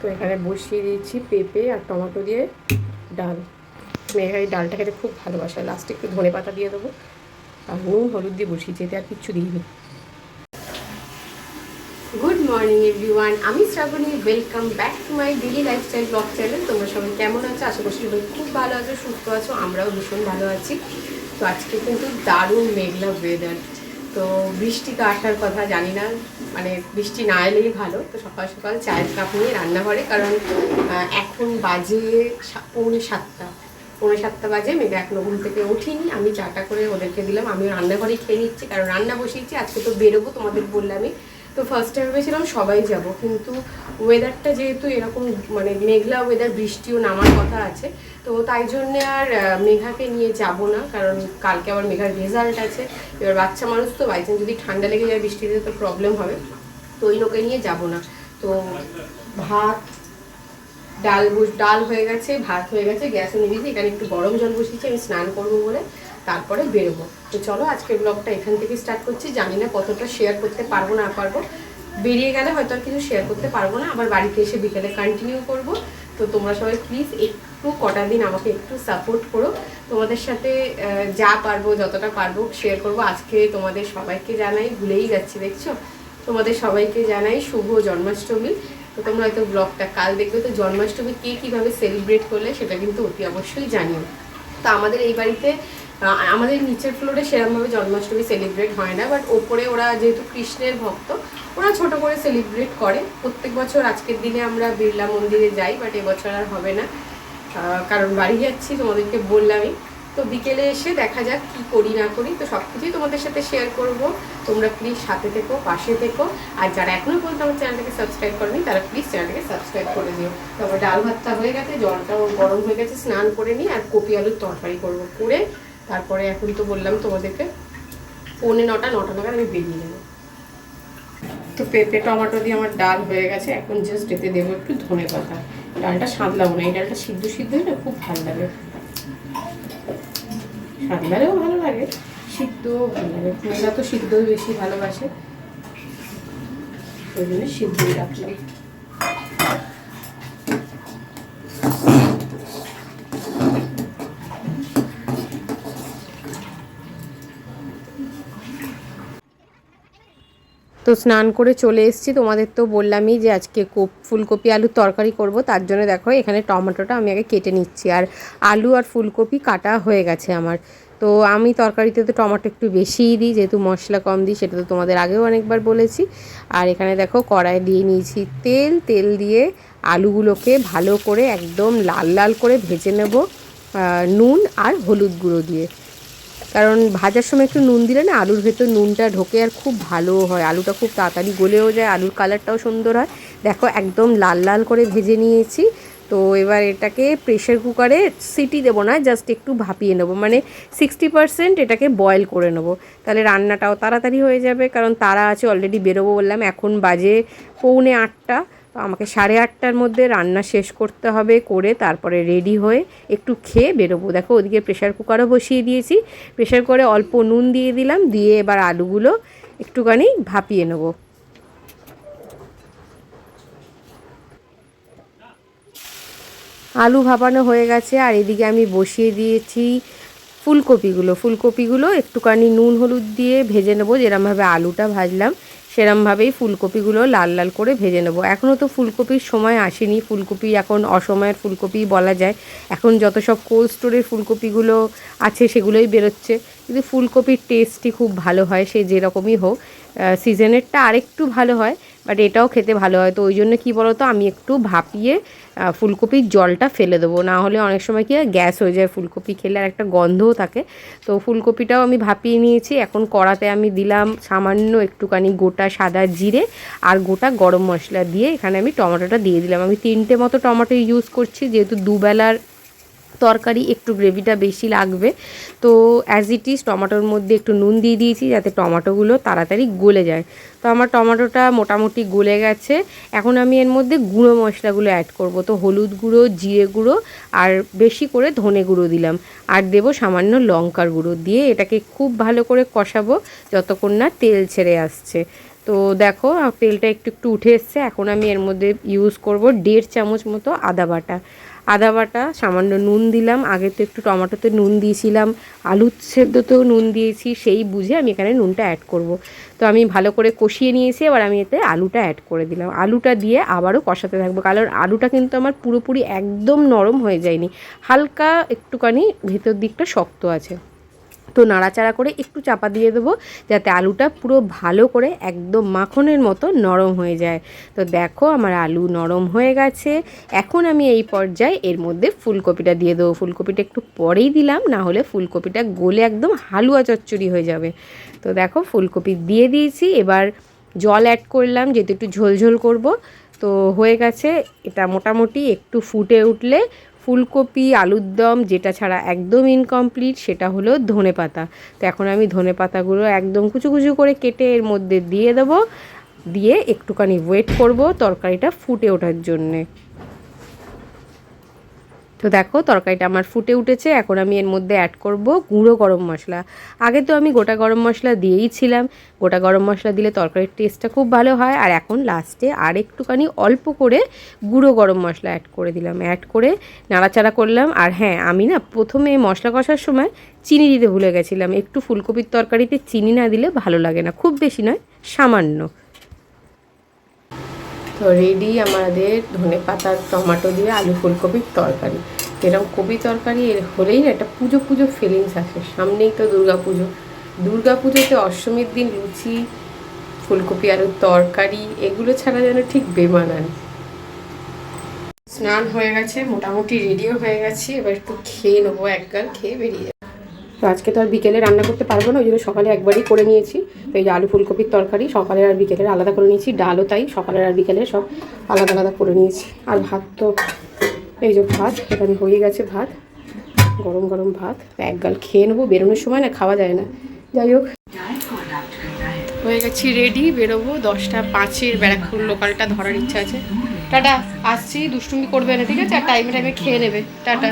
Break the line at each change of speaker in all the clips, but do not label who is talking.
তো এখানে বসিয়ে দিয়েছি পেঁপে আর টমেটো দিয়ে ডাল। মেঘা এই ডালটা খেতে খুব ভালোবাসে। লাস্টে একটু ধনে পাতা দিয়ে দেবো আর নুন হলুদ দিয়ে বসিয়েছি, এতে আর কিচ্ছু দিইনি। গুড মর্নিং এভরিওয়ান, আমি Shraboni. Welcome back to my daily lifestyle blog channel. তোমরা সবাই কেমন আছো? আশা করছি সবাই খুব ভালো আছো, সুস্থ আছো। আমরাও ভীষণ ভালো আছি। তো আজকে কিন্তু দারুণ মেঘলা ওয়েদার। তো বৃষ্টি তো আসার কথা, জানি না, মানে বৃষ্টি না এলেই ভালো। তো সকাল সকাল চায়ের কাপ নিয়ে রান্নাঘরে, কারণ এখন বাজে পৌনে সাতটা বাজে। মেঘা এখনো ঘুম থেকে উঠিনি। আমি চাটা করে ওদেরকে দিলাম, আমিও রান্নাঘরেই খেয়ে নিচ্ছি, কারণ রান্না বসিয়েছি। আজকে তো বেরোবো, তোমাদের বললামই। তো ফার্স্ট টাইম ভেবেছিলাম সবাই যাব, কিন্তু ওয়েদারটা যেহেতু এরকম, মানে মেঘলা ওয়েদার, বৃষ্টিও নামার কথা আছে, তো তাই জন্যে আর মেঘাকে নিয়ে যাব না। কারণ কালকে আবার মেঘার রেজাল্ট আছে। এবার বাচ্চা মানুষ তো, বাই চান্স যদি ঠান্ডা লেগে যায় বৃষ্টিতে তো প্রবলেম হবে। তো ওই লোকে নিয়ে যাব না। তো ভাত ডাল হয়ে গেছে, ভাত হয়ে গেছে, গ্যাসও নিয়ে দিয়েছি। এখানে একটু গরম জল বসিয়েছি, আমি স্নান করবো বলে, তারপরে বেরোবো। তো চলো আজকের ব্লগটা এখান থেকে স্টার্ট করছি। জানি না কতটা শেয়ার করতে পারবো না পারবো, বেরিয়ে গেলে হয়তো আর কিছু শেয়ার করতে পারবো না, আবার বাড়িতে এসে বিকেলে কন্টিনিউ করব। তো তোমরা সবাই প্লিজ একটু কটা দিন আমাকে একটু সাপোর্ট করো। তোমাদের সাথে যা পারবো, যতটা পারবো শেয়ার করব। আজকে তোমাদের সবাইকে জানাই, ভুলেই যাচ্ছি দেখছো, তোমাদের সবাইকে জানাই শুভ জন্মাষ্টমী। তো তোমরা হয়তো ব্লগটা কাল দেখবে। তো জন্মাষ্টমী কে কীভাবে সেলিব্রেট করলে সেটা কিন্তু অতি অবশ্যই জানিও। তো আমাদের এই বাড়িতে, আমাদের নিচের ফ্লোরে সেরকমভাবে জন্মাষ্টমী সেলিব্রেট হয় না, বাট ওপরে ওরা যেহেতু কৃষ্ণের ভক্ত, ওরা ছোট করে সেলিব্রেট করে। প্রত্যেক বছর আজকের দিনে আমরা বিড়লা মন্দিরে যাই, বাট এবছর আর হবে না, কারণ বাড়ি যাচ্ছি, তোমাদেরকে বললামই। তো বিকেলে এসে দেখা যাক কি করি না করি। তো সব কিছুই তোমাদের সাথে শেয়ার করব। তোমরা প্লিজ সাথে থেকো, পাশে থেকো। আর যারা এখনও পর্যন্ত আমার চ্যানেলটাকে সাবস্ক্রাইব করেনি, তারা প্লিজ চ্যানেলটাকে সাবস্ক্রাইব করে দিও। তারপর ডাল ভাতটা হয়ে গেছে, জলটাও গরম হয়ে গেছে, স্নান করে নিই আর কপি আলুর তরকারি করবো করে। তারপরে এখন তো বললাম তোমাদেরকে 9:45 নাগাদ আমি বেরিয়ে যাবো। তো পেঁপে টমেটো দিয়ে আমার ডাল হয়ে গেছে। এখন জাস্ট এতে দেবো একটু ধনে পাতা। ডালটা সাঁতলাবো না, এই ডালটা সিদ্ধ হলে খুব ভালো লাগে। সাঁতলালেও ভালো লাগে, সিদ্ধও ভালো লাগে। মেয়েরা তো সিদ্ধই বেশি ভালোবাসে, ওই জন্য সিদ্ধই রাখলাম। তো স্নান করে চলে এসেছি। তোমাদের তো বললামই যে আজকে ফুলকপি আলুর তরকারি করব। তার জন্য দেখো এখানে টমেটোটা আমি আগে কেটে নিচ্ছি, আর আলু আর ফুলকপি কাটা হয়ে গেছে আমার। তো আমি তরকারিতে তো টমেটো একটু বেশিই দিই, যেহেতু মশলা কম দিই, সেটা তো তোমাদের আগেও অনেকবার বলেছি। আর এখানে দেখো কড়াই দিয়ে নিয়েছি তেল দিয়ে আলুগুলোকে ভালো করে একদম লাল লাল করে ভেজে নেব, নুন আর হলুদ গুঁড়ো দিয়ে। কারণ ভাজার সময় একটু নুন দিলে না আলুর ভেতর নুনটা ঢোকে আর খুব ভালো হয়, আলুটা খুব তাড়াতাড়ি গলেও যায়, আলুর কালারটাও সুন্দর হয়। দেখো একদম লাল লাল করে ভেজে নিয়েছি। তো এবার এটাকে প্রেশার কুকারে সিটি দেবো না, জাস্ট একটু ভাপিয়ে নেবো, মানে 60% এটাকে বয়েল করে নেবো। তাহলে রান্নাটাও তাড়াতাড়ি হয়ে যাবে, কারণ তারা আছে, অলরেডি বেরোবো বললাম। এখন বাজে 7:45। তো আমাকে 8:30টার মধ্যে রান্না শেষ করতে হবে, করে তারপরে রেডি হয়ে একটু খেয়ে বেরোবো। দেখো ওদিকে প্রেশার কুকারও বসিয়ে দিয়েছি, প্রেশার কুকারে অল্প নুন দিয়ে দিলাম, দিয়ে এবার আলুগুলো একটুখানি ভাপিয়ে নেব। আলু ভাপানো হয়ে গেছে, আর এদিকে আমি বসিয়ে দিয়েছি ফুলকপিগুলো একটুখানি নুন হলুদ দিয়ে ভেজে নেবো। যেরমভাবে আলুটা ভাজলাম সেরমভাবেই ফুলকপিগুলো লাল লাল করে ভেজে নেবো। এখনও তো ফুলকপির সময় আসেনি, ফুলকপি এখন অসময়ের ফুলকপি বলা যায়। এখন যত সব কোল্ড স্টোরের ফুলকপিগুলো আছে সেগুলোই বেরোচ্ছে, কিন্তু ফুলকপির টেস্টই খুব ভালো হয়, সে যেরকমই হোক। সিজনেরটা আরেকটু ভালো হয়, বাট এটাও খেতে ভালো হয়। তো ওই জন্য কী বলো তো, আমি একটু ভাপিয়ে ফুলকপির জলটা ফেলে দেবো, না হলে অনেক সময় কি গ্যাস হয়ে যায়, ফুলকপি খেলে আর একটা গন্ধও থাকে। তো ফুলকপিটাও আমি ভাপিয়ে নিয়েছি। এখন কড়াতে আমি দিলাম সামান্য একটুখানি গোটা সাদা জিরে আর গোটা গরম মশলা দিয়ে এখানে আমি টমেটোটা দিয়ে দিলাম। আমি 3টে মতো টমেটো ইউজ করছি, যেহেতু দুবেলার তরকারি, একটু গ্রেভিটা বেশি লাগবে। তো অ্যাজ ইট ইজ টমেটোর মধ্যে একটু নুন দিয়ে দিয়েছি, যাতে টমেটোগুলো তাড়াতাড়ি গলে যায়। তো আমার টমেটোটা মোটামুটি গলে গেছে। এখন আমি এর মধ্যে গুঁড়ো মশলাগুলো অ্যাড করব। তো হলুদ গুঁড়ো, জিরে গুঁড়ো আর বেশি করে ধনে গুঁড়ো দিলাম, আর দেবো সামান্য লঙ্কার গুঁড়ো, দিয়ে এটাকে খুব ভালো করে কষাবো যতক্ষণ না তেল ছেড়ে আসছে। তো তো দেখো তেলটা একটু একটু উঠে এসছে। এখন আমি এর মধ্যে ইউজ করব 1.5 চামচ মতো আদা বাটা। আদা বাটা, সামান্য নুন দিলাম। আগে তো একটু টমেটোতে নুন দিয়েছিলাম, আলু সেদ্ধতেও নুন দিয়েছি, সেই বুঝে আমি এখানে নুনটা অ্যাড করব। তো আমি ভালো করে কষিয়ে নিয়েছি। এবার আমি এতে আলুটা অ্যাড করে দিলাম। আলুটা দিয়ে আবারও কষাতে থাকবো, কারণ আলুটা কিন্তু আমার পুরোপুরি একদম নরম হয়ে যায়নি, হালকা একটুখানি ভেতর দিকটা শক্ত আছে। তো নাড়াচাড়া করে একটু চাপা দিয়ে দেবো, যাতে আলুটা পুরো ভালো করে একদম মাখনের মতো নরম হয়ে যায়। তো দেখো আমার আলু নরম হয়ে গেছে। এখন আমি এই পর্যায়ে এর মধ্যে ফুলকপিটা দিয়ে দেবো। ফুলকপিটা একটু পরেই দিলাম, না হলে ফুলকপিটা গলে একদম হালুয়া চচ্চড়ি হয়ে যাবে। তো দেখো ফুলকপি দিয়ে দিয়েছি। এবার জল অ্যাড করলাম, যেহেতু একটু ঝোলঝোল করব। তো হয়ে গেছে এটা মোটামুটি। একটু ফুটে উঠলে ফুলকপি আলুর দম যেটা ছাড়া একদম ইনকমপ্লিট, সেটা হলো ধনেপাতা। তো এখন আমি ধনেপাতাগুলো একদম কুচু কুচু করে কেটে এর মধ্যে দিয়ে দেবো, দিয়ে একটুখানি ওয়েট করব তরকারিটা ফুটে ওঠার জন্যে। তো দেখো তরকারিটা আমার ফুটে উঠেছে। এখন আমি এর মধ্যে অ্যাড করব গুঁড়ো গরম মশলা। আগে তো আমি গোটা গরম মশলা দিয়েইছিলাম। গোটা গরম মশলা দিলে তরকারির টেস্টটা খুব ভালো হয়। আর এখন লাস্টে আর একটুখানি অল্প করে গুঁড়ো গরম মশলা অ্যাড করে দিলাম। অ্যাড করে নাড়াচাড়া করলাম। আর হ্যাঁ, আমি না প্রথমে মশলা কষার সময় চিনি দিতে ভুলে গেছিলাম। একটু ফুলকপির তরকারিতে চিনি না দিলে ভালো লাগে না, খুব বেশি নয়, সামান্য। তো রেডি আমাদের ধনেপাতা টমেটো দিয়ে আলু ফুলকপির তরকারি। এরকম কপি তরকারি এর হলেই না একটা পুজো পুজো ফিলিংস আসে। সামনেই তো দুর্গাপুজো। দুর্গাপুজোতে অষ্টমীর দিন লুচি, ফুলকপি আলুর তরকারি, এগুলো ছাড়া যেন ঠিক বেমানান। স্নান হয়ে গেছে, মোটামুটি রেডিও হয়ে গেছে। এবার একটু খেয়ে নেবো, এক গাল খেয়ে বেরিয়ে যাবো। তো আজকে তো আর বিকেলে রান্না করতে পারবো না, ওই জন্য সকালে একবারই করে নিয়েছি। তো এই যে আলু ফুলকপির তরকারি সকালের আর বিকেলের আলাদা করে নিয়েছি। ডালও তাই সকালের আর বিকেলের সব আলাদা আলাদা করে নিয়েছি। আর ভাত তো এই যে ভাত এখানে হয়ে গেছে, ভাত গরম গরম ভাত। এক গাল খেয়ে নেবো, বেরোনোর সময় না খাওয়া যায় না। যাই হোক, হয়ে গেছি রেডি, বেরোবো। 10:05 ব্যারাকপুর লোকালটা ধরার ইচ্ছা আছে। টাটা, আসছি, দুষ্টুমি করবে না, ঠিক আছে? আর টাইমে টাইমে খেয়ে নেবে। টাটা।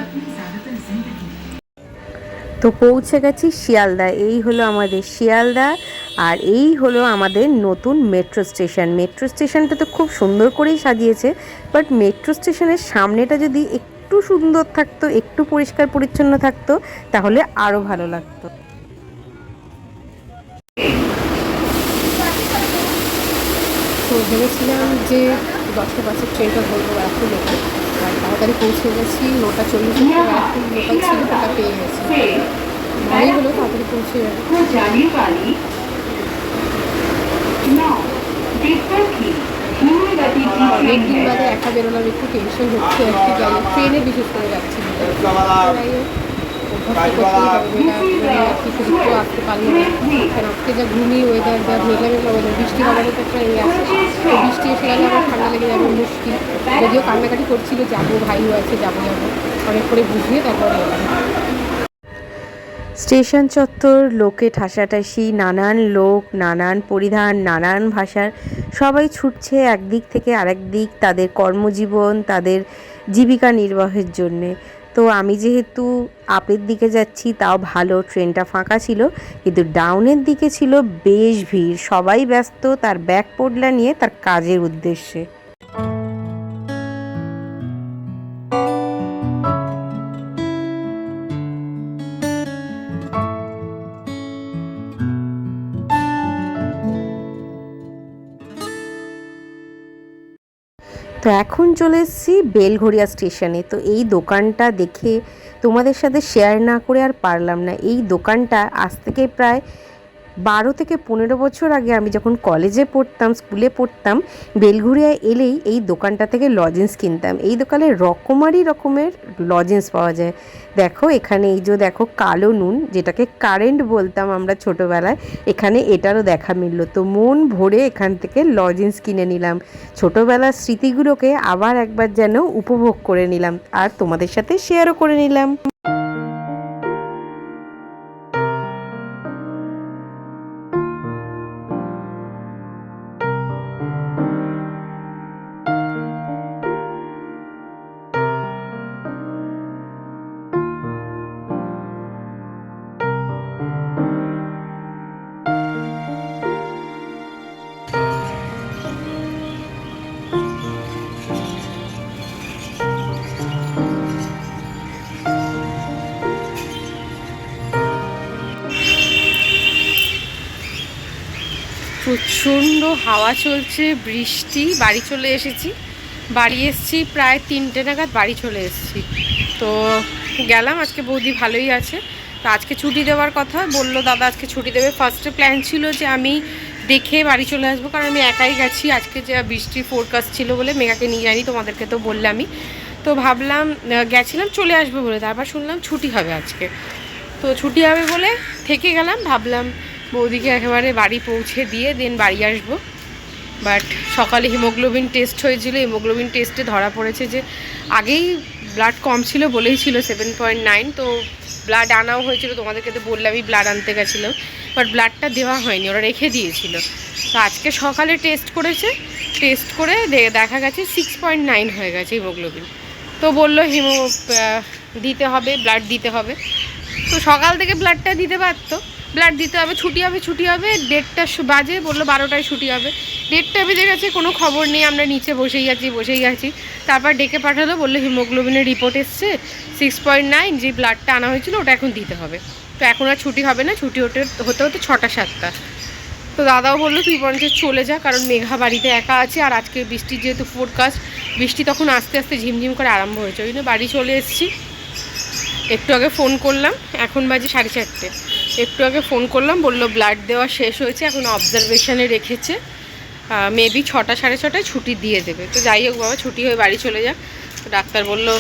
তো পৌঁছে গেছি শিয়ালদা। এই হলো আমাদের শিয়ালদা, আর এই হলো আমাদের নতুন মেট্রো স্টেশন। মেট্রো স্টেশনটা তো খুব সুন্দর করেই সাজিয়েছে, বাট মেট্রো স্টেশনের সামনেটা যদি একটু সুন্দর থাকতো, একটু পরিষ্কার পরিচ্ছন্ন থাকতো, তাহলে আরও ভালো লাগতো।
তো ভেবেছিলাম যে 10:05 ট্রেনটা ধরবো ব্যারাকপুর লোকাল, আর তাড়াতাড়ি পৌঁছে গেছি। 9:40 ব্যারাকপুর লোকাল ছিল, ওটা পেয়ে গেছি। ভালোই হলো, তাড়াতাড়ি পৌঁছে যাবে। অনেক দিন বাদে একা বেরোলাম, একটু টেনশন হচ্ছে আর কি। গেলে ট্রেনে বিশেষ করে যাচ্ছি, যাই হোক অভ্যাস তো করতেই হবে। মেয়েরা আর কি শুধু কেউ আসতে পারলো না, কারণ আজকে যা ঘুমিয়ে ওয়েদার, যা মেঘলা মেঘলা ওয়েদার, বৃষ্টি হওয়ার তো একটা ইয়ে আছে। তো বৃষ্টি এসে গেলে আবার ঠান্ডা লেগে যাবে, মুশকিল। যদিও কান্নাকাটি করছিল, যাবো, ভাইও আছে, যাবো যাবো, অনেক করে বুঝিয়ে তারপরে এলাম।
স্টেশন চত্বর লোকে ঠাসাঠাসি, নানান লোক, নানান পরিধান, নানান ভাষার, সবাই ছুটছে একদিক থেকে আরেক দিক তাদের কর্মজীবন, তাদের জীবিকা নির্বাহের জন্যে। তো আমি যেহেতু আপের দিকে যাচ্ছি, তাও ভালো, ট্রেনটা ফাঁকা ছিল, কিন্তু ডাউনের দিকে ছিল বেশ ভিড়। সবাই ব্যস্ত তার ব্যাগ পোটলা নিয়ে তার কাজের উদ্দেশ্যে। তো এখন চলে এসেছি বেলঘড়িয়া স্টেশনে। তো এই দোকানটা দেখে তোমাদের সাথে শেয়ার না করে আর পারলাম না। এই দোকানটা আজ থেকে প্রায় 12 থেকে 15 বছর আগে, আমি যখন কলেজে পড়তাম, স্কুলে পড়তাম, বেলঘড়িয়ায় এলেই এই দোকানটা থেকে লজেন্স কিনতাম। এই দোকানে রকমের লজেন্স পাওয়া যায়। দেখো এখানে এই যে দেখো কালো নুন, যেটাকে কারেন্ট বলতাম আমরা ছোটোবেলায়, এখানে এটারও দেখা মিলল। তো মন ভরে এখান থেকে লজেন্স কিনে নিলাম। ছোটোবেলার স্মৃতিগুলোকে আবার একবার যেন উপভোগ করে নিলাম, আর তোমাদের সাথে শেয়ারও করে নিলাম।
প্রচণ্ড হাওয়া চলছে, বৃষ্টি। বাড়ি চলে এসেছি, বাড়ি এসেছি প্রায় 3টে নাগাদ বাড়ি চলে এসেছি। তো গেলাম, আজকে বৌদি ভালোই আছে। তো আজকে ছুটি দেওয়ার কথা বললো, দাদা আজকে ছুটি দেবে। ফার্স্টে প্ল্যান ছিল যে আমি দেখে বাড়ি চলে আসবো, কারণ আমি একাই গেছি। আজকে যে বৃষ্টির ফোরকাস্ট ছিল বলে মেঘাকে নিয়ে যাইনি, তোমাদেরকে তো বললামই। তো ভাবলাম গেছিলাম চলে আসবো বলে, তারপর শুনলাম ছুটি হবে আজকে। তো ছুটি হবে বলে থেকে গেলাম, ভাবলাম বৌদিকে একেবারে বাড়ি পৌঁছে দিয়ে দেন বাড়ি আসবো। বাট সকালে হিমোগ্লোবিন টেস্ট হয়েছিল, হিমোগ্লোবিন টেস্টে ধরা পড়েছে যে আগেই ব্লাড কম ছিল বলেই ছিল 7.9। তো ব্লাড আনাও হয়েছিল, তোমাদেরকে তো বললামই ব্লাড আনতে গেছিলাম, বাট ব্লাডটা দেওয়া হয়নি, ওরা রেখে দিয়েছিল। তো আজকে সকালে টেস্ট করেছে, টেস্ট করে দেখা গেছে 6.9 হয়ে গেছে হিমোগ্লোবিন। তো বললো দিতে হবে, ব্লাড দিতে হবে। তো সকাল থেকে ব্লাডটা দিতে পারতো, ব্লাড দিতে হবে, ছুটি হবে, ছুটি হবে 1:30 বাজে, বললো 12টায় ছুটি হবে। 1:30 বেজে গেছে, কোনো খবর নেই, আমরা নিচে বসেই আছি। তারপর ডেকে পাঠালো, বললো হিমোগ্লোবিনের রিপোর্ট এসছে 6.9, যে ব্লাডটা আনা হয়েছিল ওটা এখন দিতে হবে। তো এখন আর ছুটি হবে না, ছুটি হতে 6টা 7টা। তো দাদাও বললো তুই বরঞ্চ চলে যা, কারণ মেঘা বাড়িতে একা আছে, আর আজকে বৃষ্টির যেহেতু ফোরকাস্ট, বৃষ্টি তখন আস্তে আস্তে ঝিমঝিম করে আরম্ভ হয়েছে, ওই জন্য বাড়ি চলে এসেছি। একটু আগে ফোন করলাম, এখন বাজে 4:30। একটু আগে ফোন করলাম, বললো ব্লাড দেওয়া শেষ হয়েছে, এখন অবজারভেশনে রেখেছে, মেবি 6টা 6:30টায় ছুটি দিয়ে দেবে। তো যাই হোক বাবা, ছুটি হয়ে বাড়ি চলে যাক। তো ডাক্তার বললো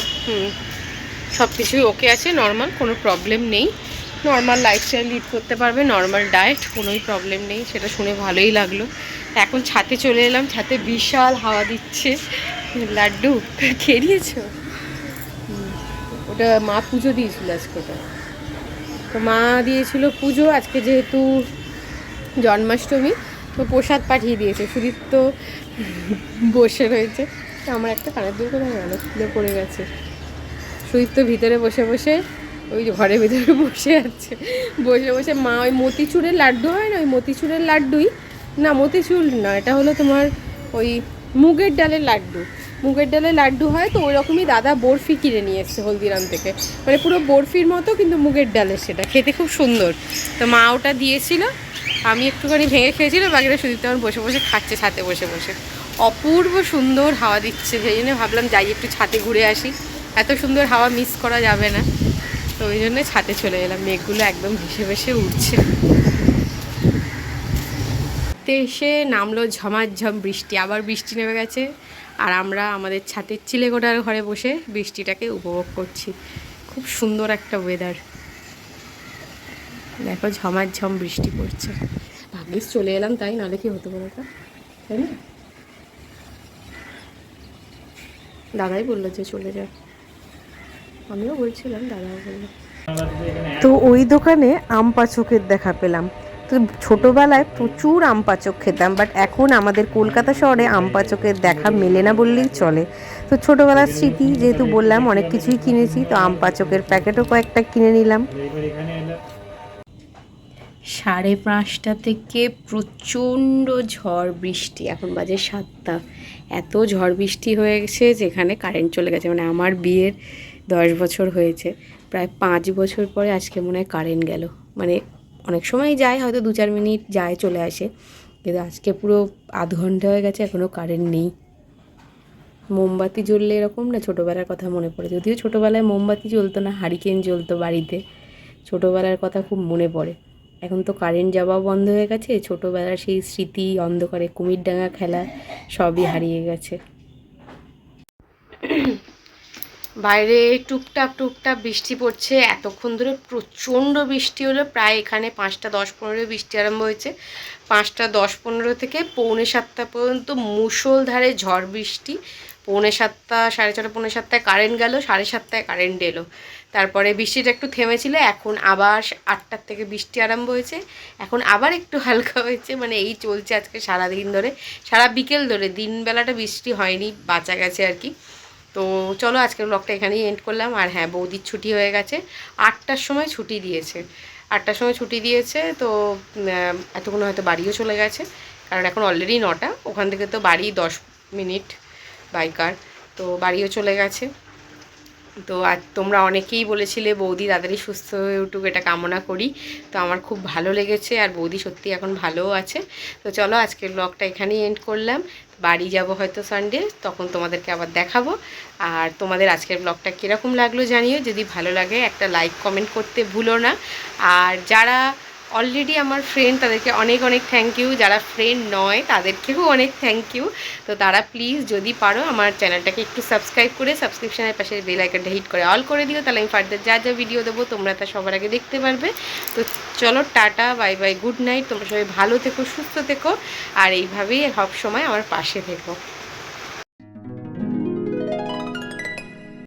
সব কিছুই ওকে আছে, নর্মাল, কোনো প্রবলেম নেই, নর্মাল লাইফস্টাইল লিড করতে পারবে, নর্মাল ডায়েট, কোনোই প্রবলেম নেই। সেটা শুনে ভালোই লাগলো। এখন ছাদে চলে এলাম, ছাদে বিশাল হাওয়া দিচ্ছে। লাড্ডু খেয়ে নিয়েছো? ওটা মা পুজো দিয়েছিল আজকে, ওটা তো মা দিয়েছিল পুজো। আজকে যেহেতু জন্মাষ্টমী, তো প্রসাদ পাঠিয়ে দিয়েছে। সুদীপ তো বসে রয়েছে, তো আমার একটা কানের দুল কোথায় গেল, খুলে পড়ে গেছে। সুদীপ তো ভিতরে বসে বসে, ওই ঘরের ভিতরে বসে আছে, বসে বসে মা ওই মতিচুরের লাড্ডু হয় না, ওই মতিচুরের লাড্ডুই না, মতিচুর না, এটা হলো তোমার ওই মুগের ডালের লাড্ডু। মুগের ডালের লাড্ডু হয়, তো ওই রকমই দাদা বরফি কিনে নিয়ে এসছে হলদিরাম থেকে, মানে পুরো বরফির মতো, কিন্তু মুগের ডালের, সেটা খেতে খুব সুন্দর। তো মা ওটা দিয়েছিল, আমি একটুখানি ভেঙে খেয়েছিলাম, বাকিটা সুদীপ তেমন বসে বসে খাচ্ছে ছাদে বসে বসে। অপূর্ব সুন্দর হাওয়া দিচ্ছে, সেই জন্য ভাবলাম যাই একটু ছাদে ঘুরে আসি, এত সুন্দর হাওয়া মিস করা যাবে না। তো ওই জন্যে ছাদে চলে এলাম, মেঘগুলো একদম ভেসে ভেসে উঠছে। এসে নামলো ঝমাঝম বৃষ্টি, আবার বৃষ্টি নেমে গেছে, আর আমরা আমাদের ছাদের চিলেকোঠার ঘরে বসে বৃষ্টিটাকে উপভোগ করছি। খুব সুন্দর একটা ওয়েদার, দেখো ঝমাঝম বৃষ্টি পড়ছে। ভাগ্যিস চলে এলাম, তাই নাহলে কি হতো বলো তো, তাই না? দাদাই বললো যে চলে যা, আমিও বলছিলাম, দাদাও বললো।
তো ওই দোকানে আম পাচকের দেখা পেলাম। তো ছোটোবেলায় প্রচুর আম পাচক খেতাম, বাট এখন আমাদের কলকাতা শহরে আম পাচকের দেখা মেলে না বললেই চলে। তো ছোটোবেলার স্মৃতি যেহেতু বললাম, অনেক কিছুই কিনেছি, তো আম পাচকের প্যাকেটও কয়েকটা কিনে নিলাম। 5:30 থেকে প্রচণ্ড ঝড় বৃষ্টি, এখন বাজে 7টা। এত ঝড় বৃষ্টি হয়ে গেছে যেখানে কারেন্ট চলে গেছে, মানে আমার বিয়ের 10 বছর হয়েছে, প্রায় 5 বছর পরে আজকে মনে হয় কারেন্ট গেল। মানে অনেক সময় যায়, হয়তো 2-4 মিনিট যায় চলে আসে, কিন্তু আজকে পুরো আধ ঘন্টা হয়ে গেছে এখনও কারেন্ট নেই। মোমবাতি জ্বললে এরকম না, ছোটোবেলার কথা মনে পড়ে। যদিও ছোটোবেলায় মোমবাতি জ্বলতো না, হারিকেন জ্বলতো বাড়িতে, ছোটোবেলার কথা খুব মনে পড়ে। এখন তো কারেন্ট যাওয়াও বন্ধ হয়ে গেছে, ছোটোবেলার সেই স্মৃতি, অন্ধকারে কুমিরডাঙ্গা খেলা, সবই হারিয়ে গেছে। বাইরে টুপটাপ টুপটাপ বৃষ্টি পড়ছে, এতক্ষণ ধরে প্রচণ্ড বৃষ্টি হলো, প্রায় এখানে 5:10-15 বৃষ্টি আরম্ভ হয়েছে। 5:10-15 থেকে 6:45 পর্যন্ত মুষলধারে ঝড় বৃষ্টি। 6:45, 6:30, 6:45 কারেন্ট গেল, 7:30 কারেন্ট এলো। তারপরে বৃষ্টিটা একটু থেমেছিল, এখন আবার 8টার থেকে বৃষ্টি আরম্ভ হয়েছে, এখন আবার একটু হালকা হয়েছে। মানে এই চলছে আজকে সারাদিন ধরে, সারা বিকেল ধরে। দিনবেলাটা বৃষ্টি হয়নি, বাঁচা গেছে আর কি। তো চলো আজকের ব্লগটা এখানেই এন্ড করলাম। আর হ্যাঁ, বৌদির ছুটি হয়ে গেছে, 8টার সময় ছুটি দিয়েছে, 8টার সময় ছুটি দিয়েছে। তো এতক্ষণ হয়তো বাড়িও চলে গেছে, কারণ এখন অলরেডি 9টা, ওখান থেকে তো বাড়ি 10 মিনিট বাই কার, তো বাড়িও চলে গেছে।
তো আর তোমরা অনেকেই বলেছিলে বৌদি তাড়াতাড়ি সুস্থ হয়ে উঠুক, এটা কামনা করি। তো আমার খুব ভালো লেগেছে, আর বৌদি সত্যি এখন ভালোও আছে। তো চলো আজকের ব্লগটা এখানেই এন্ড করলাম। বাড়ি যাব হয়তো সানডে, তখন তোমাদেরকে আবার দেখাবো। আর তোমাদের আজকের ব্লগটা কীরকম লাগলো জানিও, যদি ভালো লাগে একটা লাইক কমেন্ট করতে ভুলো না। আর যারা অলরেডি আমার ফ্রেন্ড তাদেরকে অনেক অনেক থ্যাংক ইউ, যারা ফ্রেন্ড নয় তাদেরকেও অনেক থ্যাংক ইউ। তো তারা প্লিজ যদি পারো আমার চ্যানেলটাকে একটু সাবস্ক্রাইব করে সাবস্ক্রিপশনের পাশে বেল আইকনটা হিট করে অল করে দিও, তাহলে আমি ফার্দার যা যা ভিডিও দেবো তোমরা তা সবার আগে দেখতে পারবে। তো চলো tata, bye bye, good night. তোমরা সবাই ভালো থেকো, সুস্থ থেকো, আর এইভাবেই সব সময় আমার পাশে থেকো।